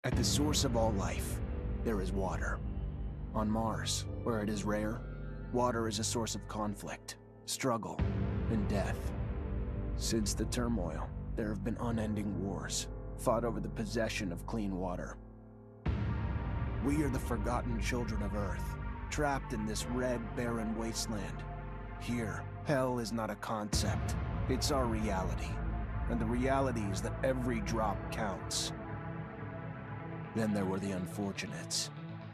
At the source of all life, there is water. On Mars, where it is rare, water is a source of conflict, struggle, and death. Since the turmoil, there have been unending wars, fought over the possession of clean water. We are the forgotten children of Earth, trapped in this red, barren wasteland. Here, hell is not a concept, it's our reality. And the reality is that every drop counts. Then there were the unfortunates,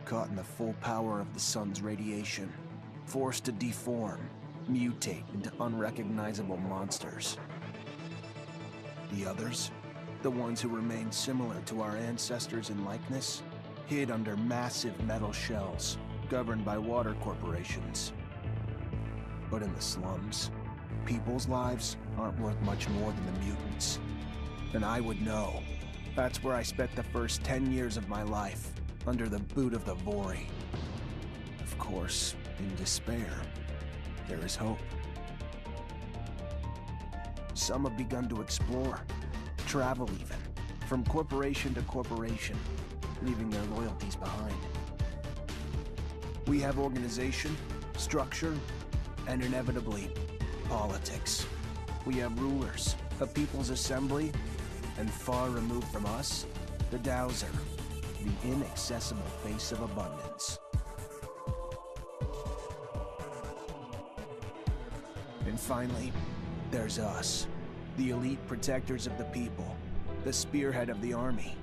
caught in the full power of the sun's radiation, forced to deform, mutate into unrecognizable monsters. The others, the ones who remained similar to our ancestors in likeness, hid under massive metal shells, governed by water corporations. But in the slums, people's lives aren't worth much more than the mutants. And I would know. That's where I spent the first 10 years of my life, under the boot of the Vori. Of course, in despair, there is hope. Some have begun to explore, travel even, from corporation to corporation, leaving their loyalties behind. We have organization, structure, and inevitably, politics. We have rulers, a people's assembly, and far removed from us, the Dowser, the inaccessible face of abundance. And finally, there's us, the elite protectors of the people, the spearhead of the army,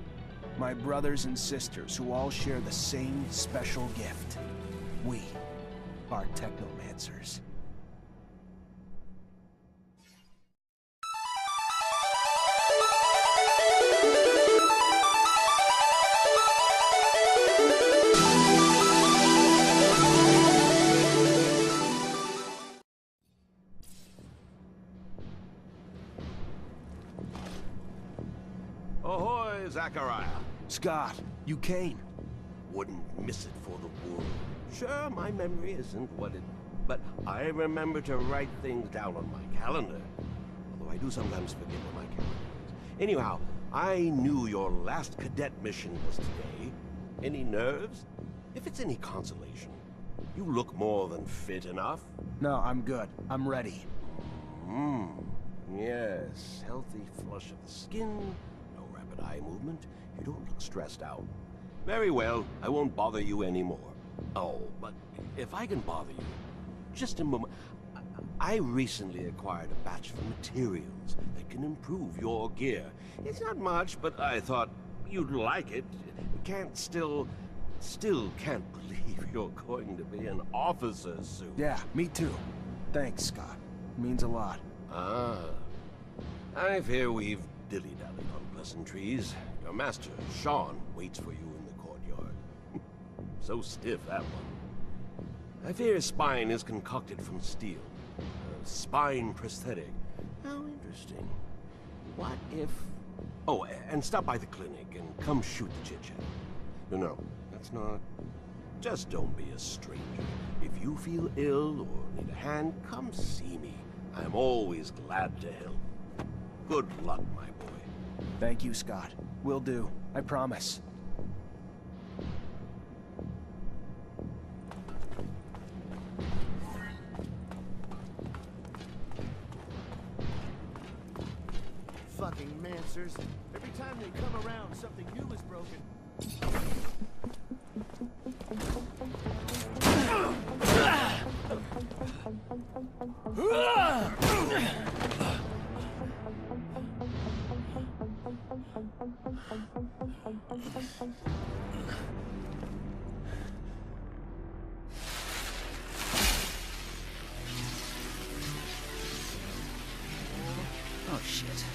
my brothers and sisters who all share the same special gift. We are Technomancers. Ahoy, Zachariah. Scott, you came. Wouldn't miss it for the world. Sure, my memory isn't what it... But I remember to write things down on my calendar. Although I do sometimes forget what my calendar is. Anyhow, I knew your last cadet mission was today. Any nerves? If it's any consolation, you look more than fit enough. No, I'm good. I'm ready. Yes. Healthy flush of the skin, no rapid eye movement. You don't look stressed out. Very well, I won't bother you anymore. Oh, but if I can bother you, just a moment. I recently acquired a batch of materials that can improve your gear. It's not much, but I thought you'd like it. Still can't believe you're going to be an officer soon. Yeah, me too. Thanks, Scott. Means a lot. Ah. I fear we've dilly-dallied on pleasantries. Your master, Sean, waits for you in the courtyard. So stiff, that one. I fear his spine is concocted from steel. A spine prosthetic. How interesting. What if... Oh, and stop by the clinic and come shoot the chit-chat. No, that's not... Just don't be a stranger. If you feel ill or need a hand, come see me. I'm always glad to help. Good luck, my boy. Thank you, Scott. Will do. I promise. Fucking Mancers. Every time they come around, something new is broken. Oh, shit.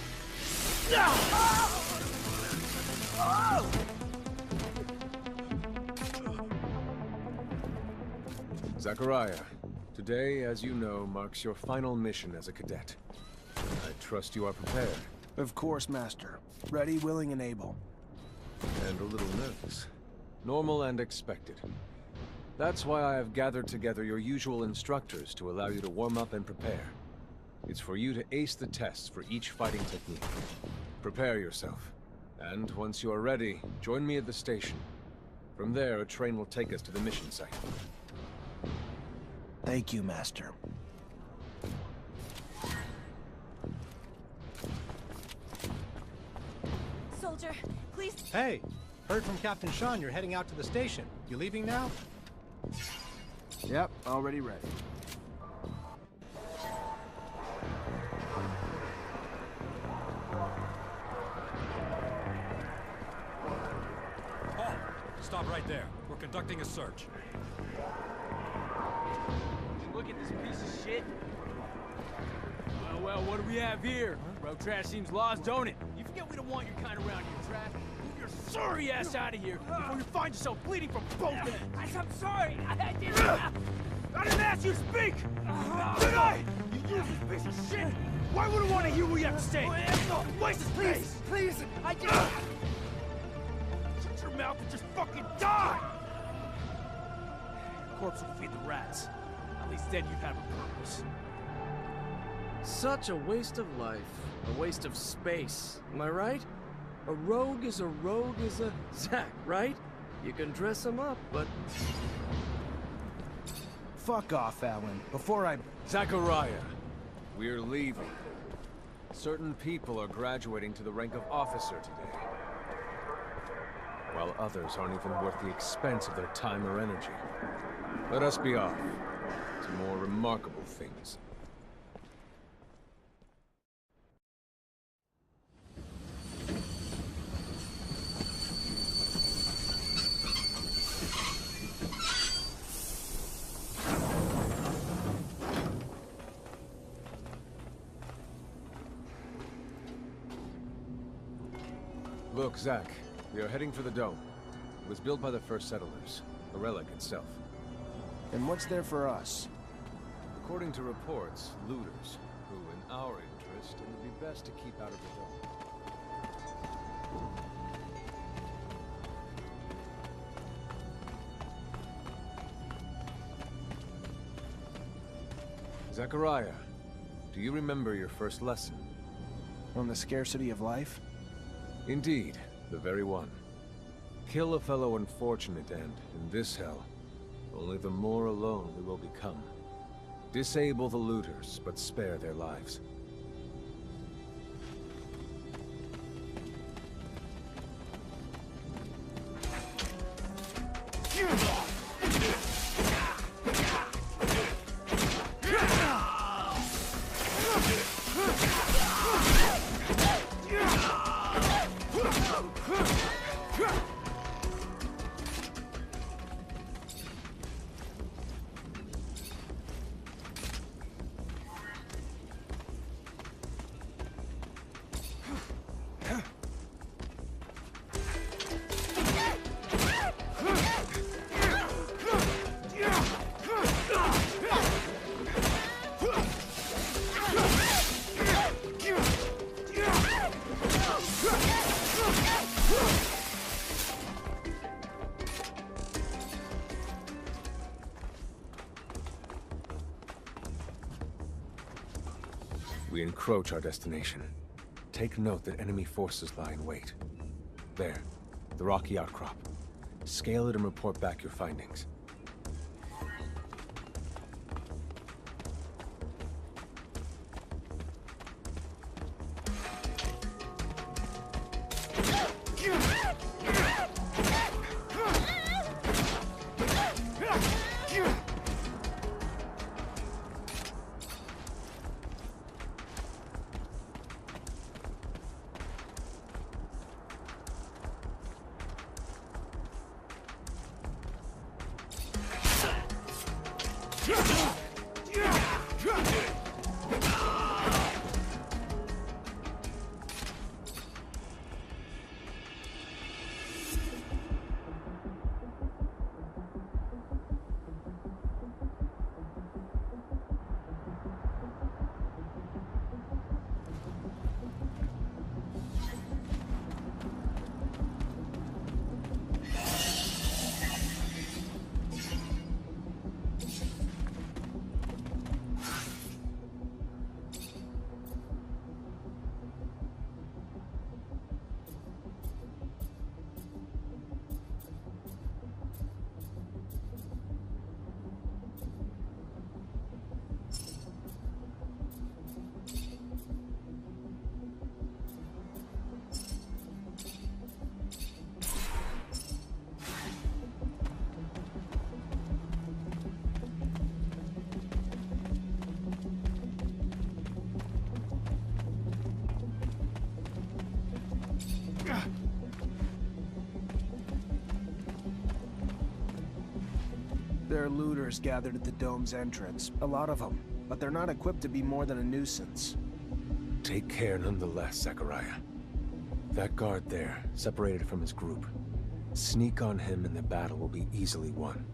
Zachariah, today, as you know, marks your final mission as a cadet. I trust you are prepared. Of course, Master. Ready, willing, and able. And a little nervous. Normal and expected. That's why I have gathered together your usual instructors to allow you to warm up and prepare. It's for you to ace the tests for each fighting technique. Prepare yourself, And once you are ready, join me at the station. From there, a train will take us to the mission site. Thank you, Master. Soldier, please. Hey, heard from Captain Sean you're heading out to the station. You leaving now? Yep, already ready. Halt! Stop right there. We're conducting a search. Look at this piece of shit. Well, what do we have here? Road trash seems lost, don't it? You forget we don't want your kind around here, trash. Move your sorry ass out of here before you find yourself bleeding from both ends. I'm sorry. I didn't ask you to speak! Did I? You useless piece of shit! Why would I want to hear what you have to say? Waste his space! Please, I just... Shut your mouth and just fucking die! Corpse will feed the rats. At least then you'd have a purpose. Such a waste of life. A waste of space. Am I right? A rogue is a Zack, right? You can dress him up, but... Fuck off, Alan. Before I... Zachariah, we're leaving. Certain people are graduating to the rank of officer today, while others aren't even worth the expense of their time or energy. Let us be off to more remarkable things. Look, Zach, we are heading for the dome. It was built by the first settlers, the relic itself. And what's there for us? According to reports, looters, who in our interest, it would be best to keep out of the dome. Zachariah, do you remember your first lesson? On the scarcity of life? Indeed, the very one. Kill a fellow unfortunate and, in this hell, only the more alone we will become. Disable the looters, but spare their lives. We encroach our destination. Take note that enemy forces lie in wait. There, the rocky outcrop. Scale it and report back your findings. There are looters gathered at the dome's entrance. A lot of them. But they're not equipped to be more than a nuisance. Take care nonetheless, Zachariah. That guard there, separated from his group. Sneak on him and the battle will be easily won.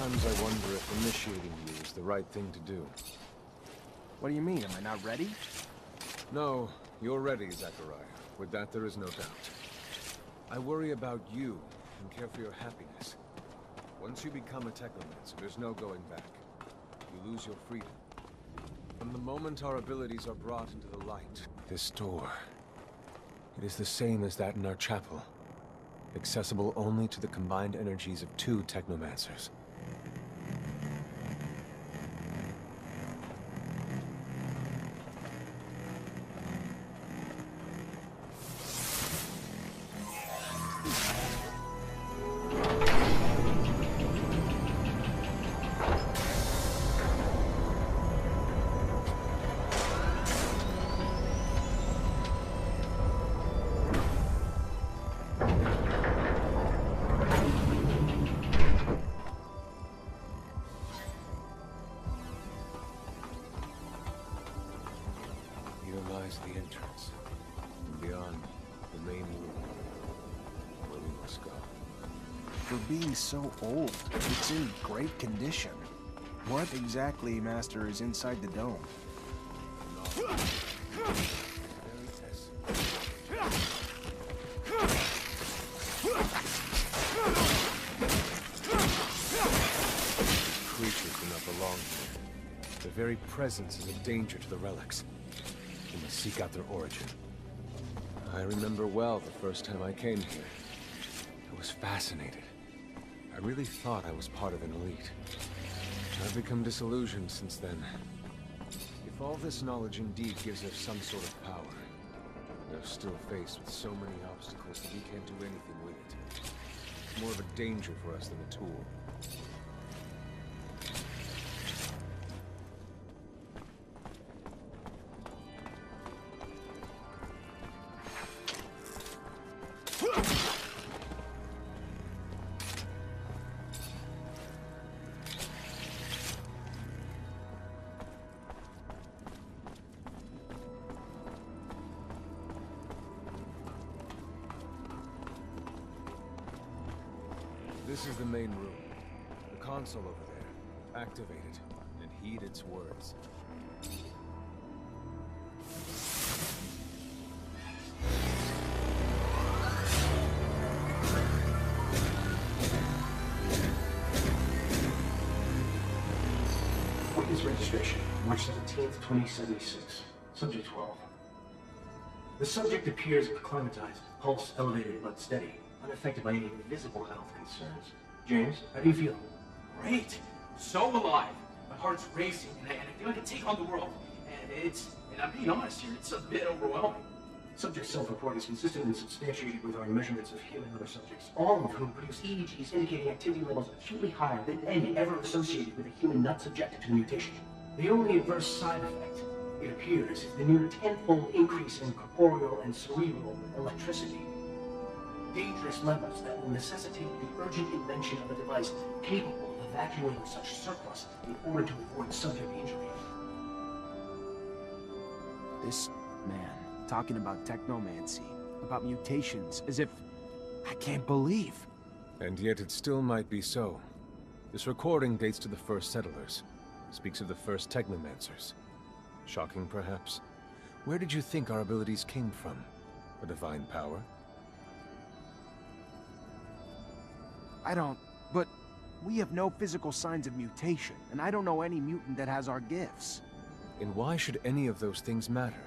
Sometimes I wonder if initiating you is the right thing to do. What do you mean? Am I not ready? No, you're ready, Zachariah. With that, there is no doubt. I worry about you and care for your happiness. Once you become a Technomancer, there's no going back. You lose your freedom. From the moment our abilities are brought into the light, this door, it is the same as that in our chapel. Accessible only to the combined energies of 2 Technomancers. The entrance, and beyond, the main room, where we must go. For being so old, it's in great condition. What exactly, Master, is inside the dome? Creatures do not belong here. Their very presence is a danger to the relics. We must seek out their origin. I remember well the first time I came here. I was fascinated. I really thought I was part of an elite. I've become disillusioned since then. If all this knowledge indeed gives us some sort of power, we're still faced with so many obstacles that we can't do anything with it. It's more of a danger for us than a tool. This is the main room. The console over there. Activate it, and heed its words. Witness registration, March 17th, 2076. Subject 12. The subject appears acclimatized, pulse elevated but steady, unaffected by any visible health concerns. James, how do you feel? Great! So alive! My heart's racing, and I feel like I can take on the world. And I'm being honest here, it's a bit overwhelming. Subject self-report is consistent and substantiated with our measurements of him and other subjects, all of whom produce EEGs indicating activity levels acutely higher than any ever associated with a human not subjected to the mutation. The only adverse side effect, it appears, is the near tenfold increase in corporeal and cerebral electricity. Dangerous levels that will necessitate the urgent invention of a device capable of evacuating such surplus in order to avoid subject injury. This man talking about technomancy, about mutations, as if I can't believe. And yet it still might be so. This recording dates to the first settlers. Speaks of the first Technomancers. Shocking, perhaps? Where did you think our abilities came from? A divine power? I don't... but we have no physical signs of mutation, and I don't know any mutant that has our gifts. And why should any of those things matter?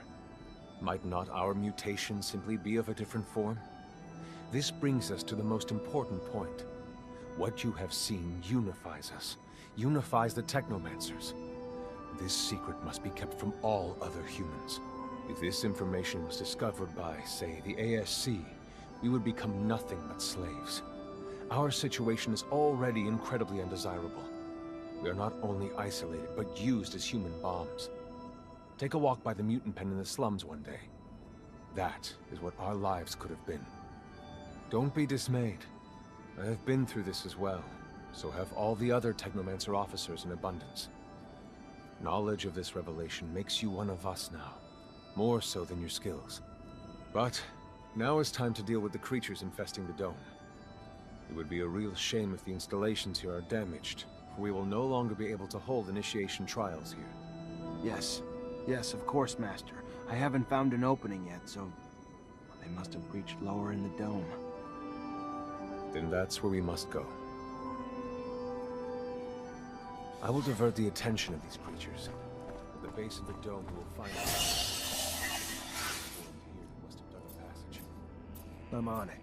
Might not our mutation simply be of a different form? This brings us to the most important point. What you have seen unifies us, unifies the Technomancers. This secret must be kept from all other humans. If this information was discovered by, say, the ASC, we would become nothing but slaves. Our situation is already incredibly undesirable. We are not only isolated, but used as human bombs. Take a walk by the mutant pen in the slums one day. That is what our lives could have been. Don't be dismayed. I have been through this as well, so have all the other Technomancer officers in abundance. Knowledge of this revelation makes you one of us now, more so than your skills. But now is time to deal with the creatures infesting the dome. It would be a real shame if the installations here are damaged, we will no longer be able to hold initiation trials here. Yes. Yes, of course, Master. I haven't found an opening yet, so... they must have breached lower in the dome. Then that's where we must go. I will divert the attention of these creatures. At the base of the dome, we will find them. Here, we must have dug a passage. I'm on it.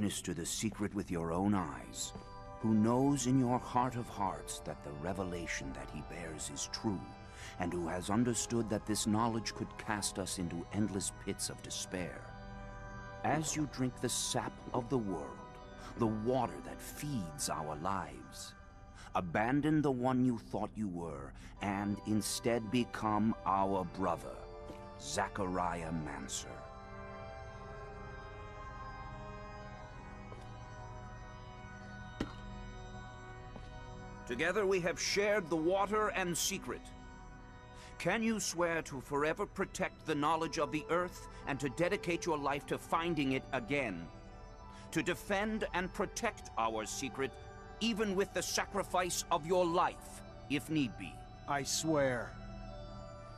witness to the secret with your own eyes, who knows in your heart of hearts that the revelation that he bears is true, and who has understood that this knowledge could cast us into endless pits of despair. As you drink the sap of the world, the water that feeds our lives, abandon the one you thought you were, and instead become our brother, Zachariah Mancer. Together we have shared the water and secret. Can you swear to forever protect the knowledge of the Earth and to dedicate your life to finding it again? To defend and protect our secret, even with the sacrifice of your life, if need be. I swear.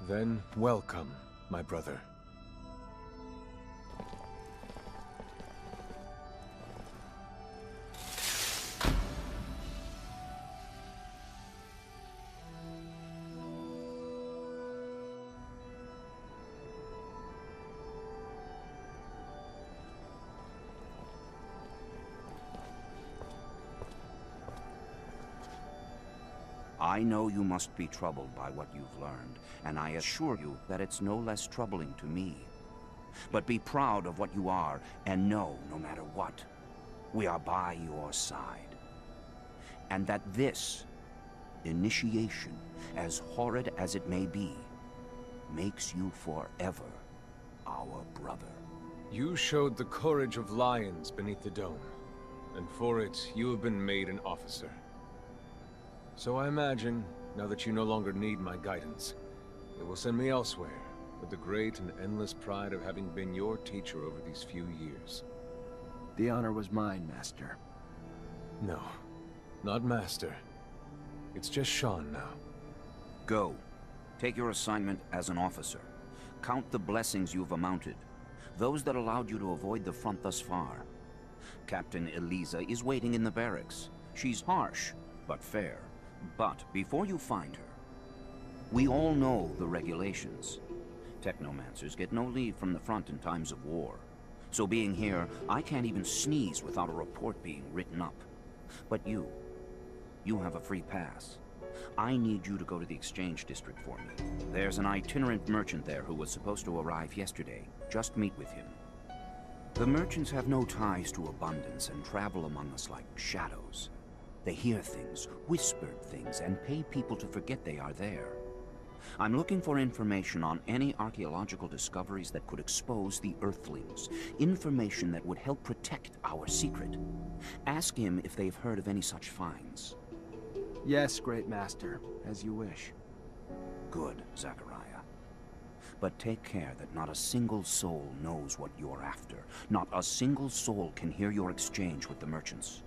Then welcome, my brother. I know you must be troubled by what you've learned, and I assure you that it's no less troubling to me. But be proud of what you are, and know, no matter what, we are by your side. And that this initiation, as horrid as it may be, makes you forever our brother. You showed the courage of lions beneath the dome, and for it, you have been made an officer. So I imagine, now that you no longer need my guidance, it will send me elsewhere, with the great and endless pride of having been your teacher over these few years. The honor was mine, Master. No, not Master. It's just Sean now. Go. Take your assignment as an officer. Count the blessings you've amounted, those that allowed you to avoid the front thus far. Captain Eliza is waiting in the barracks. She's harsh, but fair. But before you find her, we all know the regulations. Technomancers get no leave from the front in times of war. So being here, I can't even sneeze without a report being written up. But you have a free pass. I need you to go to the exchange district for me. There's an itinerant merchant there who was supposed to arrive yesterday. Just meet with him. The merchants have no ties to abundance and travel among us like shadows. They hear things, whispered things, and pay people to forget they are there. I'm looking for information on any archaeological discoveries that could expose the Earthlings. Information that would help protect our secret. Ask him if they've heard of any such finds. Yes, Great Master, as you wish. Good, Zachariah. But take care that not a single soul knows what you're after. Not a single soul can hear your exchange with the merchants.